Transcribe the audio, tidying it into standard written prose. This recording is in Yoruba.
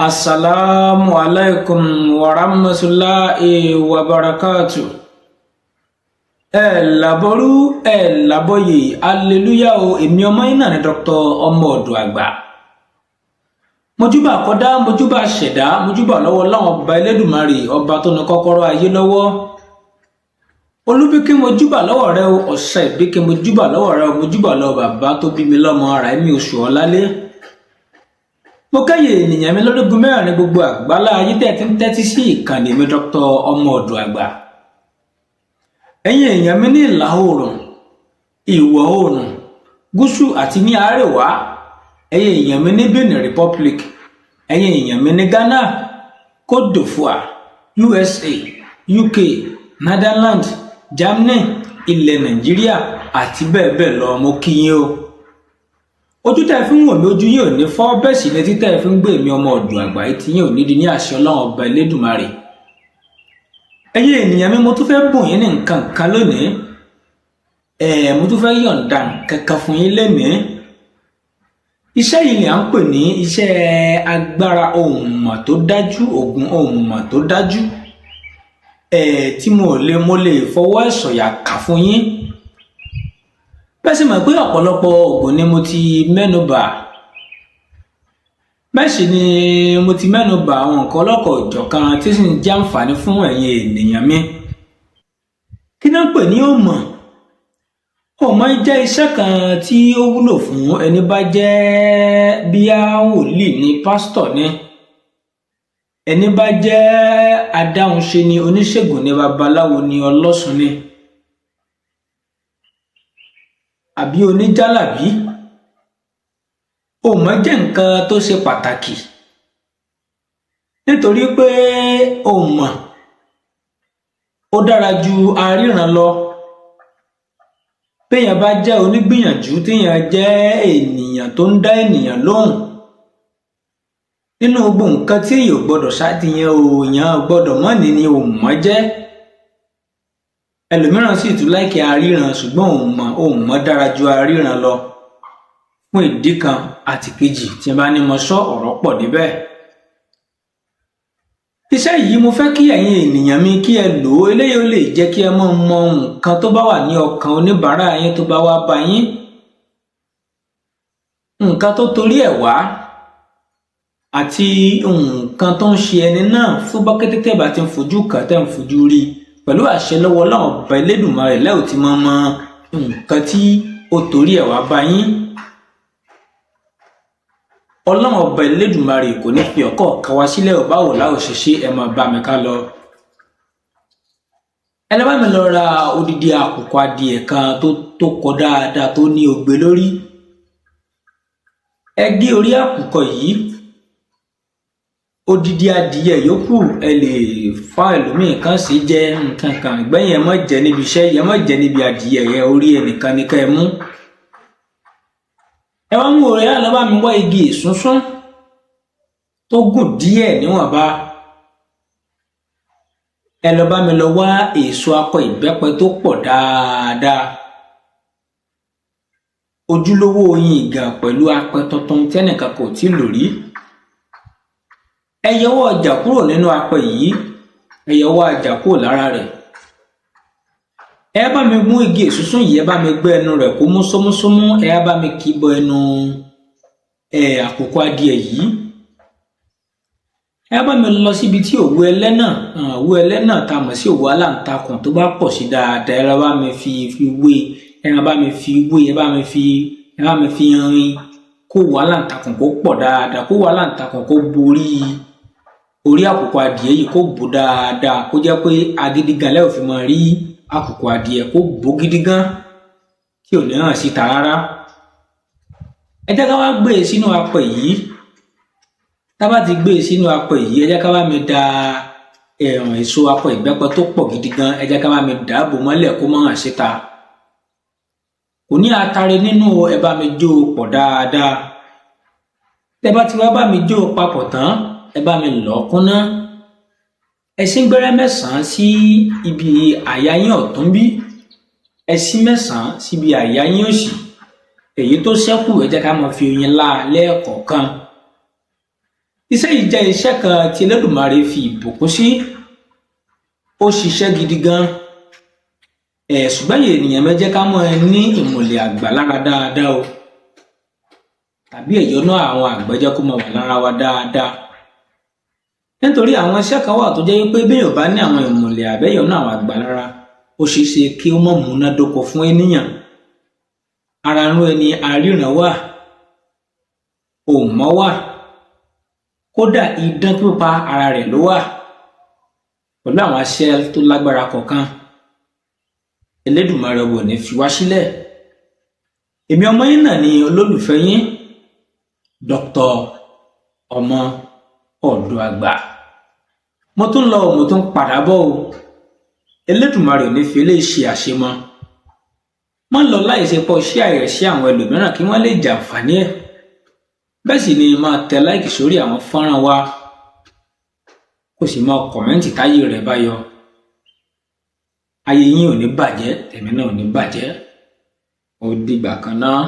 Assalamu alaikum wa rahmatullahi wa barakatuh. Laboru laboye hallelujah o èmi ọmọ yín náà ni Dr. ọmọ ọ̀dọ̀ àgbà. Mojúbà kódà mojúbà ṣẹ̀dá mojúbà lọ́wọ́ Ọlọ́run ọba Elédùmarè ọba tó ní kọ́kọ́rọ́ ayé lọ́wọ́. Olúbíkí mojúbà lọ́wọ́ rẹ o ọ̀sẹ̀ ìbíkí mojúbà lọ́wọ́ rẹ o mojúbà lọ́wọ́ bàbá tó bí mi lọ́mọ ara mi oṣù ọ̀lálé. Mo kẹ́yìn ènìyàn mi lórígun mẹ́rin gbogbo àgbálá ayé tẹ́tí ń tẹ́tí sí ìkànnì mi Dr. ọmọ ọ̀dọ̀ àgbà. Ẹ̀yin èèyàn mi ní ìlà oòrùn, ìwọ̀ oòrùn, gúúsù àti ní àríwá. Ẹ̀yin èèyàn mi ní Benin Republic, ẹ̀yin èèyàn mi ní Ghana, Côte d'Ivoire, USA, UK, Netherlands, Germany, ilẹ̀ Nàìjíríà àti bẹ́ẹ̀ bẹ́ẹ̀ lọ. Mo kí yín o. Ojú tẹ́ fi ń wò mí ojú yín ò ní fọ́, bẹ́ẹ̀ sì ni títẹ́ fi ń gbé mi ọmọ ọ̀dọ̀ àgbà tí yín ò ní di ní àṣẹ Ọlọ́run ọba Elédùmarè. Ẹ̀yin ènìyàn mi mo tún fẹ́ bùn yín ní nǹkan kan lónìí. Mo tún fẹ́ yọ̀ǹda nǹkan fún yín lénìí. Iṣẹ́ yìí ni à ń pè ní iṣẹ́ agbára ohun mọ̀ tó dájú, ògùn ohun mọ̀ tó dájú. Tí mo lè fọwọ́ ẹ̀sọ̀yà kà fún yín. Bẹ́ẹ̀ sì mọ̀ pé ọ̀pọ̀lọpọ̀ ògùn ni mo ti mẹ́nubà. Bẹ́ẹ̀ sì ni mo ti mẹ́nubà àwọn nǹkan ọlọ́kọ̀ ìjọ̀kan tí sì ń jẹ́ àǹfààní fún ẹ̀yin ènìyàn mi. Kí ni wọ́n ń pè ní òmọ̀? Òmọ̀ jẹ́ iṣẹ́ kan tí ó wúlò fún ẹni bá jẹ́ bíi wòlíì ni, pásítọ̀ ni, ẹni bá jẹ́ adáhunṣe ni, oníṣègùn ni, babaláwo ni, ọlọ́sùn ni, àbí oníjálàbí. Òmọ̀ jẹ́ nǹkan tó ṣe pàtàkì nítorí pé òmọ̀ ó dára ju aríran lọ. Béèyàn bá jẹ́ onígbìyànjú, téèyàn jẹ́ ènìyàn tó ń dá ènìyàn lóhùn nínú gbogbo nǹkan tí èèyàn gbọ́dọ̀ ṣàtìyàn òòyàn gbọ́dọ̀ mọ́ ni òmọ̀ jẹ́. Ẹlòmíràn sì tún láìkí aríran, ṣùgbọ́n òmọ̀ dára ju aríran lọ fún ìdí kan àti kejì. Tí n bá ní mo sọ ọ̀rọ̀ pọ̀ níbẹ̀. Iṣẹ́ yìí mo fẹ́ kí ẹ̀yin ènìyàn mi kí ẹ lò ó. Eléyìí ó lè jẹ́ kí ẹ mọ nǹkan tó bá wà ní ọkàn oníbàárà yín tó bá wá bá yín, nǹkan tó torí ẹ̀ wá àti nǹkan tó ń ṣe ẹni náà. Fún bọ́kẹ́tì tẹ́ bá ti ń fojú kàn tẹ́ ń fojú rí, pẹ̀lú àṣẹ lọ́wọ́ Ọlọ́run ọba Elédùmarè lẹ́yìn tí mo mọ nǹkan tí ó torí ẹ̀ wá bá yín. Ọlọ́run ọba Elédùmarè kò ní fi ọkọ̀ kan wá sílẹ̀ ò báwo láò ṣe ṣe. Ẹ máa bá mi ká lọ. Ẹ lọ bá mi lọ ra odidi àkùkọ adìẹ kan tó kọ dáadáa, tó ní ogbe lórí. Ẹ gé orí àkùkọ yìí. Odidi adìẹ yòókù ẹ lè fá ẹlòmíì kan sí jẹ nǹkan kan. Ìgbẹ́yìn ẹ má jẹ níbi iṣẹ́, ẹ má jẹ níbi adìẹ yẹn. Orí ẹnìkan ni ká ẹ mú. Ẹ wá mú orí àlọ́ bá mi wá igi ìsúnsún tó gùn díẹ̀ níwọ̀nba. Ẹ lọ bá mi lọ wá èso akọ ìbẹ́pẹ tó pọ̀ dáadáa, ojúlówó oyin ìgàn pẹ̀lú apẹ tuntun tẹ́nìkan kò tí lò rí. Ẹ yọwọ́ ọjà kúrò nínú apẹ yìí, ẹ yọwọ́ ọjà kúrò lára rẹ̀. Ẹ bá mi mú igi ìsúnsún yìí, ẹ bá mi gbé ẹnu rẹ̀ kó mú sómúsómú. Ẹ bá mi kì í bọ ẹnu àkùkọ adìẹ yìí. Ẹ bá mi lọ síbi tí òwú ẹlẹ́nà tá a mọ̀ sí òwú aláǹtakùn tó bá pọ̀ sí dáadáa. Ẹ bá mi fi wé, ẹ bá mi fi wé, ẹ bá mi fi rin kó òwú aláǹtakùn kó pọ̀ dáadáa, kó òwú aláǹtakùn kó borí orí àkùkọ adìẹ yìí, kó bò dáadáa, kó jẹ́ pé agídí gan lẹ́yìn òfin máa rí àkùkọ adìẹ, kó bò gidi gan tí ò ní hàn síta rárá. Ẹ jẹ́ ká wá gbé e sínú apẹ yìí. Tá bá ti gbé e sínú apẹ yìí, ẹ jẹ́ ká bá mi da èso apẹ ìbẹ́pẹ tó pọ̀ gidi gan, ẹ jẹ́ ká bá mi dàbò mọ́lẹ̀ kó má hàn síta. Kò ní atare nínú. Ẹ bá mi jó pọ̀ dáadáa. Tẹ́ bá ti wá bá mi jó papọ̀ tán, ẹ bá mi lọ̀ kúnná. Ẹ sín gbẹ́rẹ́ 9 sí ibi àyà yín ọ̀tún bí, ẹ sín 9 síbi àyà yín òsì. Èyí tó ṣẹ́kù ẹ jẹ́ ká máa fi oyin lá lẹ́ẹ̀kọ̀ọ̀kan. iṣẹ́ yìí jẹ́ iṣẹ́ kan tí Elédùmarè fi ìbùkún sí, ó ṣiṣẹ́ gidi gan ṣùgbọ́n ènìyàn mẹ́jẹ́ ká mọ́ ẹ ní ìmùlẹ̀ àgbà lára dáadáa o, tàbí ẹ̀yọ́nú àwọn àgbẹ̀jẹ́ kó mọ̀ wà lára wa dáadáa. Nítorí àwọn iṣẹ́ kan wà tó jẹ́ wípé béèyàn bá ní àwọn ìmùlẹ̀ àbẹ́yọ́nú àwọn àgbà lára, ó ṣeé ṣe kí ó mọ̀ múnádóko fún ènìyàn. Ara inú ẹni aríran wà, òmọ́ wà, kódà idán pípa ara rẹ̀ ló wà, pẹ̀lú àwọn aṣẹ́ tó lágbára kọ̀ọ̀kan. Elédùmarè wò ní fi wá sílẹ̀. Èmi ọmọ yín náà ni olólùfẹ́ yín, Dr. Ọmọ Ọ̀dọ̀ Àgbà. Mo tún lọ mo tún padà bọ̀ o. Elédùmarè ní fi eléyìí ṣe àṣemọ. Má lọ láì ṣe pọ̀ ṣí àìrẹ̀ṣẹ́ àwọn ẹlòmíràn kí wọ́n lè jàǹfààní ẹ̀. Bẹ́ẹ̀ sì ni máa tẹ láìkì sórí àwọn fọ́nrán wa, kó sì máa kọ̀mẹ́ǹtì táyé rẹ̀ bá yọ. Ayé yín ò ní bàjẹ́, tèmi náà ò ní bàjẹ́. Ó dìgbà kan náà.